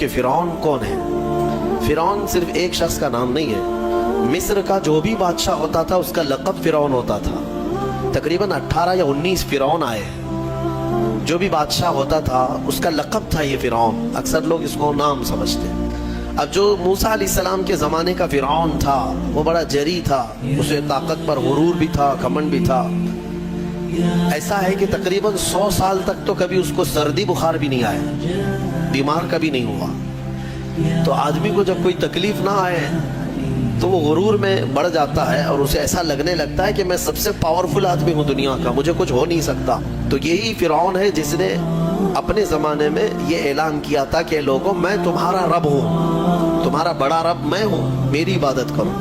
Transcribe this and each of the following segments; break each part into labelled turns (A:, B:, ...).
A: کہ فرعون کون ہے۔ فرعون صرف ایک شخص کا نام نہیں ہے، مصر کا جو بھی بادشاہ ہوتا تھا اس کا لقب فرعون ہوتا تھا۔ تقریباً 18 یا 19 فرعون آئے، جو بھی بادشاہ ہوتا تھا اس کا لقب تھا یہ فرعون، اکثر لوگ اس کو نام سمجھتے ہیں۔ اب جو موسیٰ علیہ السلام کے زمانے کا فرعون تھا وہ بڑا جری تھا، اسے طاقت پر غرور بھی تھا، گھمنڈ بھی تھا۔ ایسا ہے کہ تقریباً 100 سال تک تو کبھی اس کو سردی بخار بھی نہیں آیا، بیمار کبھی نہیں ہوا۔ تو آدمی کو جب کوئی تکلیف نہ آئے تو وہ غرور میں بڑھ جاتا ہے اور اسے ایسا لگنے لگتا ہے کہ میں سب سے پاورفل آدمی ہوں دنیا کا، مجھے کچھ ہو نہیں سکتا۔ تو یہی فرعون ہے جس نے اپنے زمانے میں یہ اعلان کیا تھا کہ لوگوں میں تمہارا رب ہوں، تمہارا بڑا رب میں ہوں، میری عبادت کرو۔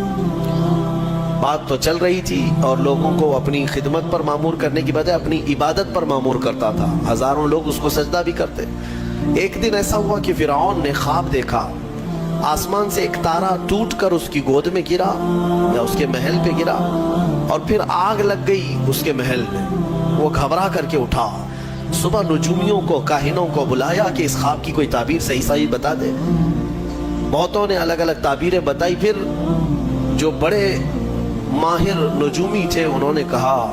A: بات تو چل رہی تھی اور لوگوں کو اپنی خدمت پر معمور کرنے کی بجائے اپنی عبادت پر معمور کرتا تھا، ہزاروں لوگ اس کو سجدہ بھی کرتے۔ ایک دن ایسا ہوا کہ فرعون نے خواب دیکھا، آسمان سے ایک تارا ٹوٹ کر اس کی گود میں گرا یا اس کے محل پہ گرا اور پھر آگ لگ گئی اس کے محل میں۔ وہ گھبرا کر کے اٹھا، صبح نجومیوں کو، کاہنوں کو بلایا کہ اس خواب کی کوئی تعبیر صحیح بتا دے۔ بہتوں نے الگ الگ تعبیریں بتائی، پھر جو بڑے ماہر نجومی تھے انہوں نے کہا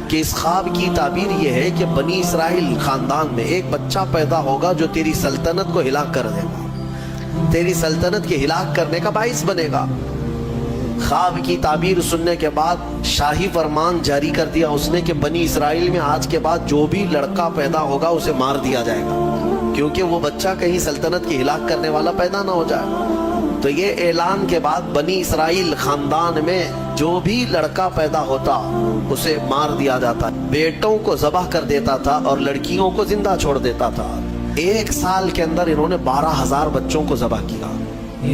A: کہ اس خواب کی تعبیر یہ ہے کہ بنی اسرائیل خاندان میں ایک بچہ پیدا ہوگا جو تیری سلطنت کو ہلاک کر دے گا، تیری سلطنت کے ہلاک کرنے کا باعث بنے گا۔ خواب کی تعبیر سننے کے بعد شاہی فرمان جاری کر دیا اس نے کہ بنی اسرائیل میں آج کے بعد جو بھی لڑکا پیدا ہوگا اسے مار دیا جائے گا، کیونکہ وہ بچہ کہیں سلطنت کی ہلاک کرنے والا پیدا نہ ہو جائے۔ تو یہ اعلان کے بعد بنی اسرائیل خاندان میں جو بھی لڑکا پیدا ہوتا اسے مار دیا جاتا، بیٹوں کو ذبح کر دیتا تھا اور لڑکیوں کو زندہ چھوڑ دیتا تھا۔ 1 سال کے اندر انہوں نے 12,000 بچوں کو ذبح کیا،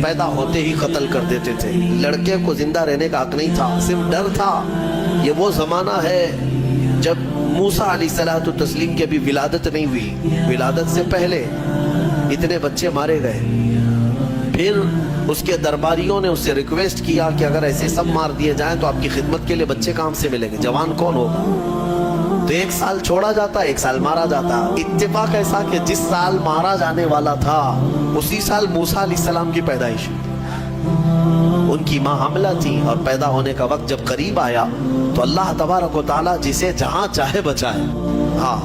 A: پیدا ہوتے ہی قتل کر دیتے تھے۔ لڑکے کو زندہ رہنے کا حق نہیں تھا، صرف ڈر تھا۔ یہ وہ زمانہ ہے جب موسیٰ علیہ الصلوۃ والتسلیم کی ابھی ولادت نہیں ہوئی، ولادت سے پہلے اتنے بچے مارے گئے۔ پھر اس کے درباریوں نے اس سے ریکویسٹ کیا کہ اگر ایسے سب مار دیے جائیں تو آپ کی خدمت کے لیے بچے کہاں سے ملیں گے، جوان کون ہوگا؟ تو 1 سال چھوڑا جاتا، 1 سال مارا جاتا۔ اتفاق ایسا کہ جس سال مارا جانے والا تھا اسی سال موسیٰ علیہ السلام کی پیدائش ہوئی۔ ان کی ماں حاملہ تھی اور پیدا ہونے کا وقت جب قریب آیا تو اللہ تبارک و تعالیٰ جسے جہاں چاہے بچائے، ہاں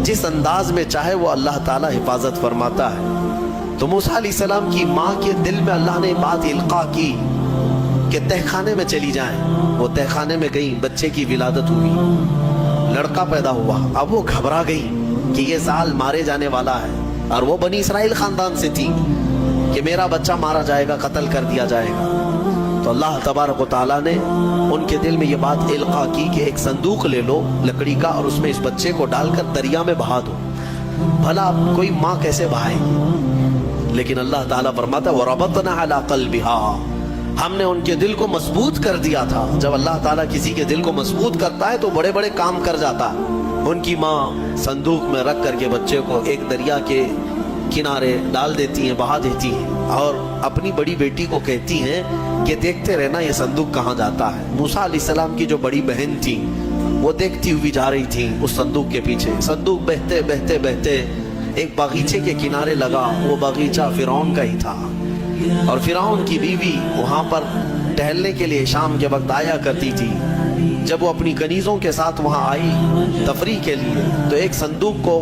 A: جس انداز میں چاہے وہ اللہ تعالیٰ حفاظت فرماتا ہے۔ تو موسیٰ علیہ السلام کی ماں کے دل میں اللہ نے بات القاء کی کہ تہ خانے میں چلی جائیں۔ وہ تہ خانے میں گئی، بچے کی ولادت ہوئی، لڑکا پیدا ہوا۔ اب وہ گھبرا گئی کہ یہ سال مارے جانے والا ہے، اور وہ بنی اسرائیل خاندان سے تھی کہ میرا بچہ مارا جائے گا، قتل کر دیا جائے گا۔ تو اللہ تبارک و تعالیٰ نے ان کے دل میں یہ بات القاء کی کہ ایک صندوق لے لو لکڑی کا اور اس میں اس بچے کو ڈال کر دریا میں بہا دو۔ بھلا کوئی ماں کیسے بہائے گی؟ لیکن اللہ تعالیٰ فرماتا ہے وَرَبَطْنَا عَلَىٰ قَلْبِهَا، ہم نے ان کے دل کو مضبوط کر دیا تھا۔ جب اللہ تعالیٰ کسی کے دل کو مضبوط کرتا ہے تو بڑے بڑے کام کر جاتا ہے۔ ان کی ماں صندوق میں رکھ کر کے بچے کو ایک دریا کے کنارے ڈال دیتی ہیں، بہا دیتی ہیں، اور اپنی بڑی بیٹی کو کہتی ہیں کہ دیکھتے رہنا یہ صندوق کہاں جاتا ہے۔ موسیٰ علیہ السلام کی جو بڑی بہن تھی وہ دیکھتی ہوئی جا رہی تھی اس صندوق کے پیچھے۔ صندوق بہتے بہتے بہتے ایک باغیچے کے کنارے لگا، وہ باغیچہ فرعون کا ہی تھا، اور فرعون کی بیوی وہاں پر ٹہلنے کے لیے شام کے وقت آیا کرتی تھی۔ جب وہ اپنی کنیزوں کے ساتھ وہاں آئی تفریح کے لیے تو ایک صندوق کو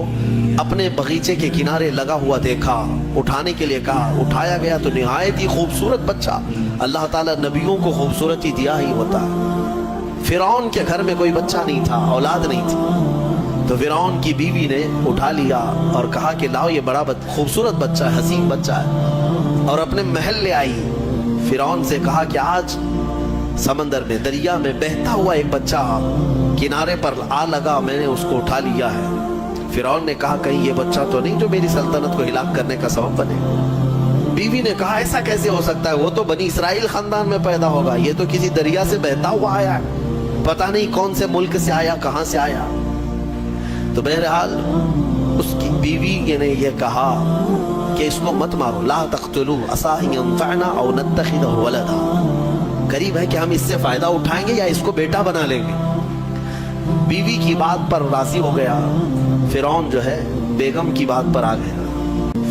A: اپنے باغیچے کے کنارے لگا ہوا دیکھا، اٹھانے کے لیے کہا، اٹھایا گیا تو نہایت ہی خوبصورت بچہ۔ اللہ تعالیٰ نبیوں کو خوبصورتی دیا ہی ہوتا ہے۔ فرعون کے گھر میں کوئی بچہ نہیں تھا، اولاد نہیں تھی، تو فرعون کی بیوی نے اٹھا لیا اور کہا کہ لاؤ یہ بڑا خوبصورت بچہ ہے، حسین بچہ ہے، اور اپنے محل لے آئی۔ فرعون سے کہا کہ آج سمندر میں، دریا میں بہتا ہوا ایک بچہ کنارے پر آ لگا، میں نے اس کو اٹھا لیا ہے۔ فرعون نے کہا کہیں یہ بچہ تو نہیں جو میری سلطنت کو ہلاک کرنے کا سبب بنے۔ بیوی نے کہا ایسا کیسے ہو سکتا ہے، وہ تو بنی اسرائیل خاندان میں پیدا ہوگا، یہ تو کسی دریا سے بہتا ہوا آیا ہے، پتہ نہیں کون سے ملک سے آیا، کہاں سے آیا۔ تو بہرحال اس کی بیوی نے یہ کہا کہ اس کو مت مارو، لا تقتلوه عسى ان ينفعنا او نتخذه ولدا، قریب ہے کہ ہم اس سے فائدہ اٹھائیں گے یا اس کو بیٹا بنا لیں گے۔ بیوی کی بات پر راضی ہو گیا، فرعون جو ہے بیگم کی بات پر آ گیا۔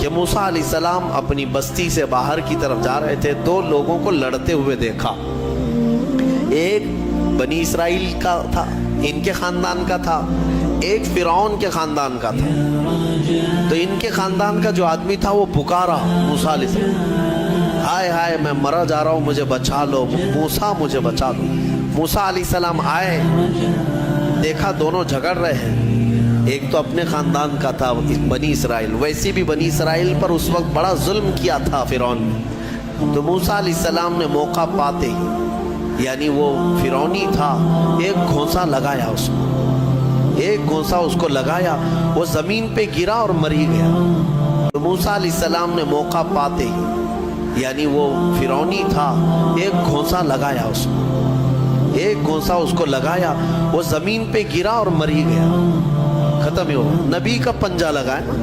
A: کہ موسیٰ علیہ السلام اپنی بستی سے باہر کی طرف جا رہے تھے، دو لوگوں کو لڑتے ہوئے دیکھا. ایک بنی اسرائیل کا تھا، ان کے خاندان کا تھا، ایک فرعون کے خاندان کا تھا. تو ان کے خاندان کا جو آدمی تھا وہ پکارا موسیٰ علیہ السلام، ہائے ہائے میں مرا جا رہا ہوں، مجھے بچا لو موسیٰ، مجھے بچا لو. موسیٰ علیہ السلام آئے، دیکھا دونوں جھگڑ رہے ہیں. ایک تو اپنے خاندان کا تھا بنی اسرائیل، ویسے بھی بنی اسرائیل پر اس وقت بڑا ظلم کیا تھا فرعون نے. تو موسیٰ علیہ السلام نے موقع پاتے ہی، یعنی وہ فرعونی تھا، ایک گھونسا لگایا اس کو، ایک گھونسا اس کو لگایا، وہ زمین پہ گرا اور مری گیا. تو موسیٰ علیہ السلام نے موقع پاتے ہی، یعنی وہ فرعونی تھا، ایک گھونسا لگایا اس کو، ایک گھونسا اس کو لگایا، وہ زمین پہ گرا اور مری گیا. ختم ہی ہو. نبی کا پنجہ لگایا،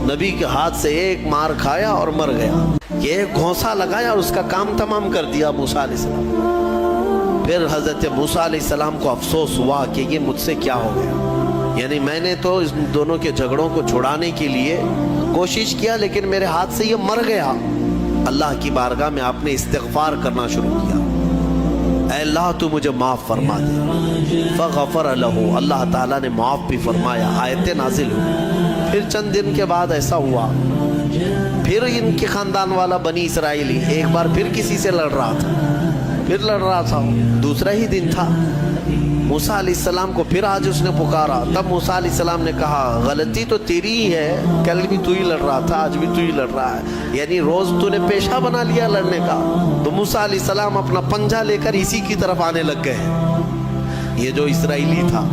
A: نبی کے ہاتھ سے ایک مار کھایا اور مر گیا. یہ ایک گھونسا لگایا اور اس کا کام تمام کر دیا موسیٰ علیہ السلام. پھر حضرت موسیٰ علیہ السلام کو افسوس ہوا کہ یہ مجھ سے کیا ہو گیا، یعنی میں نے تو اس دونوں کے جھگڑوں کو چھڑانے کے لیے کوشش کیا لیکن میرے ہاتھ سے یہ مر گیا. اللہ کی بارگاہ میں آپ نے استغفار کرنا شروع کیا، اے اللہ تو مجھے معاف فرما دے. فغفر لہ، اللہ تعالیٰ نے معاف بھی فرمایا، آیتیں نازل ہوئی. پھر چند دن کے بعد ایسا ہوا، پھر ان کے خاندان والا بنی اسرائیلی ایک بار پھر کسی سے لڑ رہا تھا، پھر لڑ رہا تھا. دوسرا ہی دن تھا، موسیٰ علیہ السلام کو پھر آج اس نے پکارا. تب موسیٰ علیہ السلام نے کہا غلطی تو تیری ہی ہے، کل بھی تو ہی لڑ رہا تھا، آج بھی تو ہی لڑ رہا ہے، یعنی روز تو نے پیشہ بنا لیا لڑنے کا. تو موسیٰ علیہ السلام اپنا پنجہ لے کر اسی کی طرف آنے لگ گئے. یہ جو اسرائیلی تھا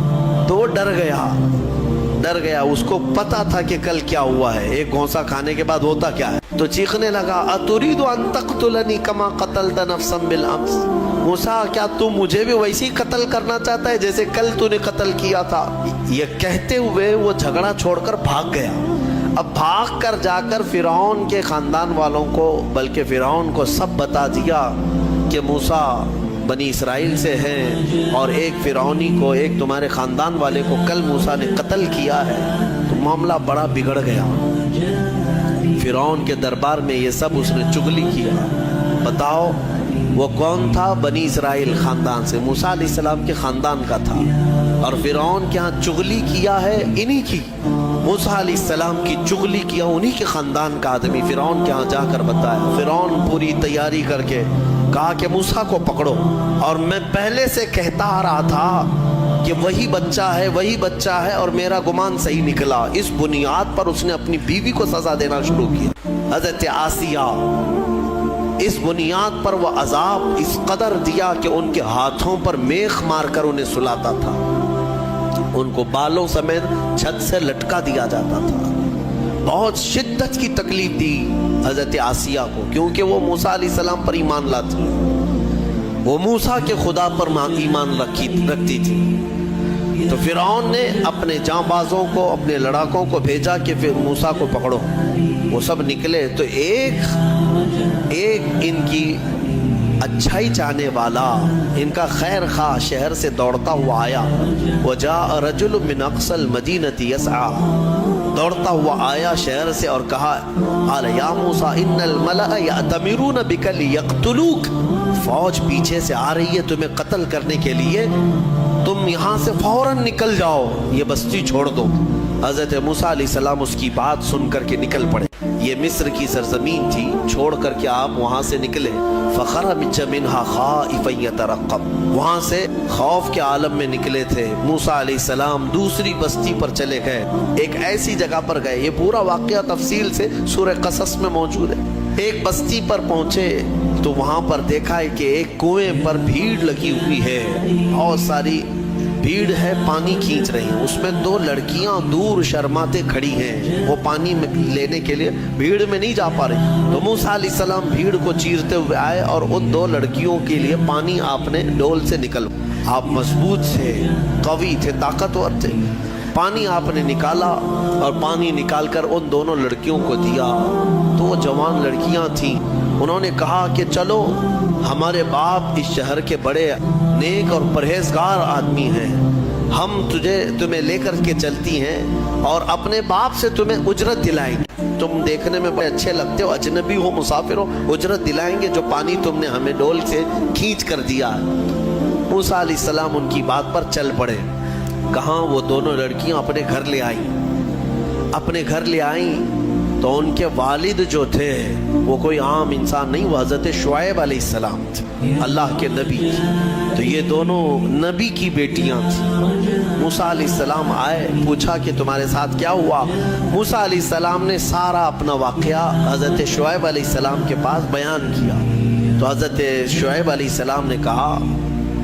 A: تو وہ ڈر گیا، اس کو پتا تھا کہ کل کیا ہوا ہے، ایک گھونسا کھانے کے بعد ہوتا کیا ہے. تو چیخنے لگا، اتريد ان تقتلني كما قتلت نفسا بالامس. موسیٰ کیا تو مجھے بھی ویسے ہی قتل کرنا چاہتا ہے جیسے کل تو نے قتل کیا تھا. یہ کہتے ہوئے وہ جھگڑا چھوڑ کر بھاگ گیا. اب بھاگ کر جا کر فرعون کے خاندان والوں کو، بلکہ فرعون کو سب بتا دیا کہ موسیٰ بنی اسرائیل سے ہیں اور ایک فرعونی کو، ایک تمہارے خاندان والے کو کل موسیٰ نے قتل کیا ہے. تو معاملہ بڑا بگڑ گیا. فرعون کے دربار میں یہ سب اس نے چغلی کیا. بتاؤ وہ کون تھا؟ بنی اسرائیل خاندان سے، موسیٰ علیہ السلام کے خاندان کا تھا. اور فرعون کے ہاں چغلی کیا ہے انہی کی، موسیٰ علیہ السلام کی چغلی کیا انہی کے خاندان کا آدمی فرعون کے ہاں جا کر بتایا. فرعون پوری تیاری کر کے کہا کہ موسیٰ کو پکڑو، اور میں پہلے سے کہتا آ رہا تھا کہ وہی بچہ ہے اور میرا گمان صحیح نکلا. اس بنیاد پر اس نے اپنی بیوی کو سزا دینا شروع کیا، حضرت آسیہ. اس بنیاد پر وہ عذاب اس قدر دیا کہ ان کے ہاتھوں پر میخ مار کر انہیں سلاتا تھا، ان کو بالوں سمیت چھت سے لٹکا دیا جاتا تھا. بہت شدت کی تکلیف دی حضرت آسیہ کو، کیونکہ وہ موسیٰ علیہ السلام پر ایمان لاتی، وہ موسیٰ کے خدا پر ایمان رکھتی تھی. تو فرعون نے اپنے جاں بازوں کو، اپنے لڑاکوں کو بھیجا کہ پھر موسیٰ کو پکڑو. وہ سب نکلے تو ایک ان کی اچھائی چاہنے والا، ان کا خیر خواہ شہر سے دوڑتا ہوا آیا. وجاء رجل من اقصى المدینة يسعى، دوڑتا ہوا آیا شہر سے اور کہا، قال یا موسیٰ ان الملأ یأتمرون بک لیقتلوک. فوج پیچھے سے آ رہی ہے تمہیں قتل کرنے کے لیے، تم یہاں سے فوراً نکل جاؤ، یہ بستی چھوڑ دو. حضرت موسیٰ علیہ السلام اس کی بات سن کر کے نکل پڑے. یہ مصر کی سرزمین تھی، چھوڑ کر کے آپ وہاں سے نکلے. فخرج منها خائفا يترقب، وہاں سے خوف کے عالم میں نکلے تھے. موسیٰ علیہ السلام دوسری بستی پر چلے گئے، ایک ایسی جگہ پر گئے. یہ پورا واقعہ تفصیل سے سورہ قصص میں موجود ہے. ایک بستی پر پہنچے تو وہاں پر دیکھا ہے کہ ایک کنویں پر بھیڑ لگی ہوئی ہے، بہت ساری بھیڑ ہے، پانی کھینچ رہی ہیں. اس میں دو لڑکیاں دور شرماتے کھڑی ہیں، وہ پانی میں لینے کے لیے بھیڑ میں نہیں جا پا رہی. تو موسیٰ علیہ السلام بھیڑ کو چیرتے ہوئے آئے اور ان دو لڑکیوں کے لیے پانی آپ نے ڈول سے آپ مضبوط تھے، قوی تھے، طاقتور تھے. پانی آپ نے نکالا اور پانی نکال کر ان دونوں لڑکیوں کو دیا. تو وہ جوان لڑکیاں تھیں، انہوں نے کہا کہ چلو، ہمارے باپ اس شہر کے بڑے نیک اور پرہیزگار آدمی ہیں، ہم تمہیں لے کر کے چلتی ہیں اور اپنے باپ سے تمہیں اجرت دلائیں گے. تم دیکھنے میں بڑے اچھے لگتے ہو, اجنبی ہو, مسافر ہو, اجرت دلائیں گے جو پانی تم نے ہمیں ڈول سے کھینچ کر دیا. موسیٰ علیہ السلام ان کی بات پر چل پڑے. کہاں وہ دونوں لڑکیاں اپنے گھر لے آئیں تو ان کے والد جو تھے وہ کوئی عام انسان نہیں, وہ حضرت شعیب علیہ السلام تھے, اللہ کے نبی تھے. تو یہ دونوں نبی کی بیٹیاں تھیں. موسیٰ علیہ السلام آئے, پوچھا کہ تمہارے ساتھ کیا ہوا. موسیٰ علیہ السلام نے سارا اپنا واقعہ حضرت شعیب علیہ السلام کے پاس بیان کیا. تو حضرت شعیب علیہ السلام نے کہا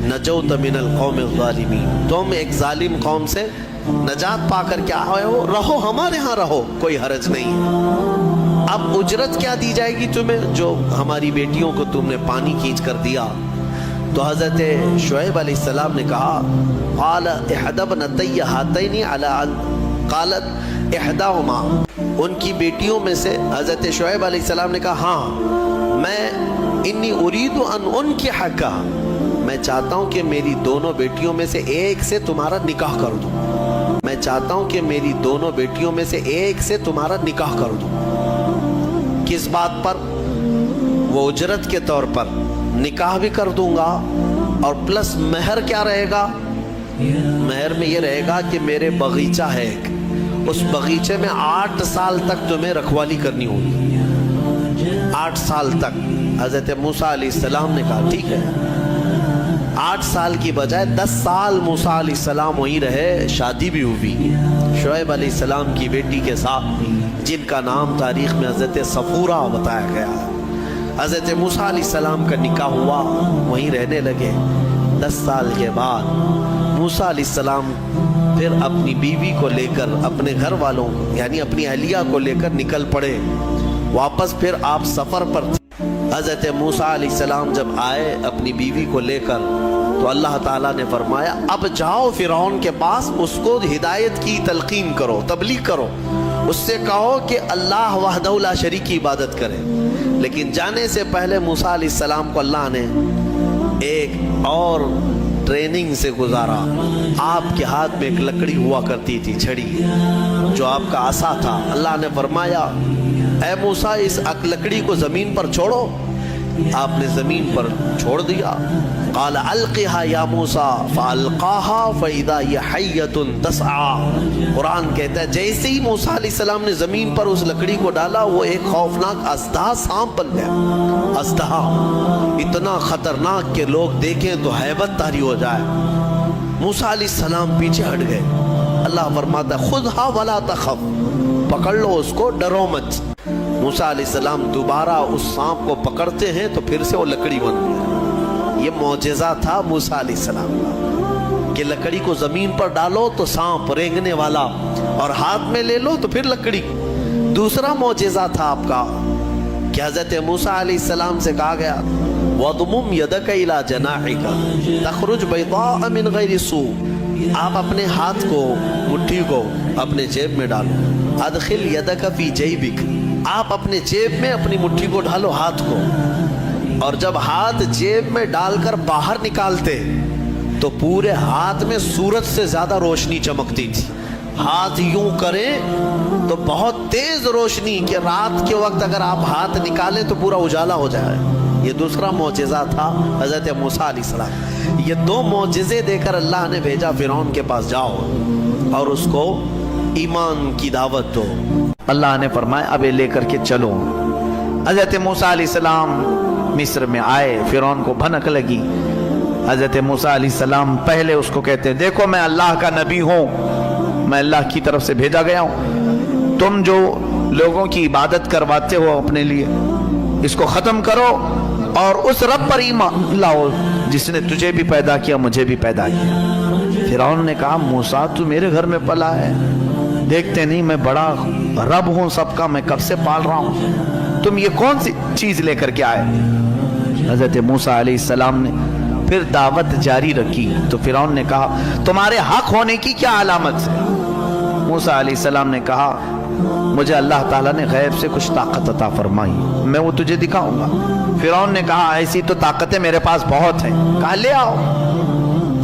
A: نجوت من القوم الظالمین, تم ایک ظالم قوم سے نجات پا کر کے آئے ہو, رہو ہمارے ہاں رہو, کوئی حرج نہیں. اب اجرت کیا دی جائے گی تمہیں جو ہماری بیٹیوں کو تم نے پانی کھینچ کر دیا. تو حضرت شعیب علیہ السلام نے کہا قال احدى ابنتي هاتين على قالت احداهما, ان کی بیٹیوں میں سے حضرت شعیب علیہ السلام نے کہا ہاں میں انی اريد ان انکحک, میں چاہتا ہوں کہ میری دونوں بیٹیوں میں سے ایک سے تمہارا نکاح کر دوں. میں چاہتا ہوں کہ میری دونوں بیٹیوں میں سے ایک سے تمہارا نکاح کر دوں. کس بات پر؟ وہ اجرت کے طور پر نکاح بھی کر دوں گا, اور پلس مہر کیا رہے گا؟ مہر میں یہ رہے گا کہ میرے باغیچہ ہے ایک, اس باغیچے میں 8 سال تک تمہیں رکھوالی کرنی ہوگی. 8 سال تک. حضرت موسیٰ علیہ السلام نے کہا ٹھیک ہے. 8 سال کی بجائے 10 سال موسیٰ علیہ السلام وہیں رہے. شادی بھی ہوئی شعیب علیہ السلام کی بیٹی کے ساتھ, جن کا نام تاریخ میں حضرت صفورہ بتایا گیا ہے. حضرت موسیٰ علیہ السلام کا نکاح ہوا, وہیں رہنے لگے. 10 سال کے بعد موسیٰ علیہ السلام پھر اپنی بیوی کو لے کر, اپنے گھر والوں کو یعنی اپنی اہلیہ کو لے کر نکل پڑے واپس. پھر آپ سفر پر تھے. حضرت موسیٰ علیہ السلام جب آئے اپنی بیوی کو لے کر, تو اللہ تعالیٰ نے فرمایا اب جاؤ فرعون کے پاس, اس کو ہدایت کی تلقین کرو, تبلیغ کرو, اس سے کہو کہ اللہ وحدہ لا شریک کی عبادت کرے. لیکن جانے سے پہلے موسیٰ علیہ السلام کو اللہ نے ایک اور ٹریننگ سے گزارا. آپ کے ہاتھ میں ایک لکڑی ہوا کرتی تھی, چھڑی, جو آپ کا عصا تھا. اللہ نے فرمایا اے موسیٰ اس لکڑی کو زمین پر چھوڑو. آپ نے زمین پر چھوڑ دیا. قال القها یا موسیٰ فالقاها فاذا هي حیۃ تسعى. قرآن کہتا ہے جیسے ہی موسیٰ علیہ السلام نے زمین پر اس لکڑی کو ڈالا, وہ ایک خوفناک اژدہا سانپ بن گیا. اژدہا اتنا خطرناک کہ لوگ دیکھیں تو ہیبت طاری ہو جائے. موسیٰ علیہ السلام پیچھے ہٹ گئے. اللہ فرماتا ہے خذها ولا تخف, پکڑ لو اس کو, ڈرو مت. موسیٰ علیہ السلام دوبارہ اس سانپ کو پکڑتے ہیں تو پھر سے وہ لکڑی بن گیا. یہ معجزہ تھا موسیٰ علیہ السلام کا کہ لکڑی کو زمین پر ڈالو تو سانپ رینگنے والا, اور ہاتھ میں لے لو تو پھر لکڑی. دوسرا معجزہ تھا آپ کا کہ حضرت موسیٰ علیہ السلام سے کہا گیا وَضْمُمْ يَدَكَ إِلَى جَنَاحِكَ تَخْرُجْ بَيْضَاءَ مِنْ غَيْرِ سُوءٍ. آپ اپنے ہاتھ کو, مٹھی کو اپنے جیب میں ڈالو. ادخل يَدَكَ فِي جَيْبِكَ, آپ اپنے جیب میں اپنی مٹھی کو ڈالو, ہاتھ کو. اور جب ہاتھ جیب میں ڈال کر باہر نکالتے تو پورے ہاتھ میں سورج سے زیادہ روشنی چمکتی تھی. ہاتھ یوں کریں تو بہت تیز روشنی, کہ رات کے وقت اگر آپ ہاتھ نکالیں تو پورا اجالا ہو جائے. یہ دوسرا معجزہ تھا حضرت موسیٰ علیہ السلام. یہ 2 معجزے دے کر اللہ نے بھیجا فرعون کے پاس, جاؤ اور اس کو ایمان کی دعوت دو. اللہ نے فرمایا اب لے کر کے چلو. حضرت موسیٰ علیہ السلام مصر میں آئے. فرعون کو بھنک لگی. حضرت موسیٰ علیہ السلام پہلے اس کو کہتے ہیں دیکھو میں اللہ کا نبی ہوں, میں اللہ کی طرف سے بھیجا گیا ہوں. تم جو لوگوں کی عبادت کرواتے ہو اپنے لیے, اس کو ختم کرو اور اس رب پر ایمان لاؤ جس نے تجھے بھی پیدا کیا, مجھے بھی پیدا کیا. فرعون نے کہا موسیٰ تو میرے گھر میں پلا ہے, دیکھتے نہیں میں بڑا رب ہوں سب کا, میں کب سے پال رہا ہوں, تم یہ کون سی چیز لے کر کے آئے. حضرت موسیٰ علیہ السلام نے پھر دعوت جاری رکھی. تو فرعون نے کہا تمہارے حق ہونے کی کیا علامت ہے. موسیٰ علیہ السلام نے کہا مجھے اللہ تعالیٰ نے غیب سے کچھ طاقت عطا فرمائی, میں وہ تجھے دکھاؤں گا. فرعون نے کہا ایسی تو طاقتیں میرے پاس بہت ہیں. کہا لے آؤ.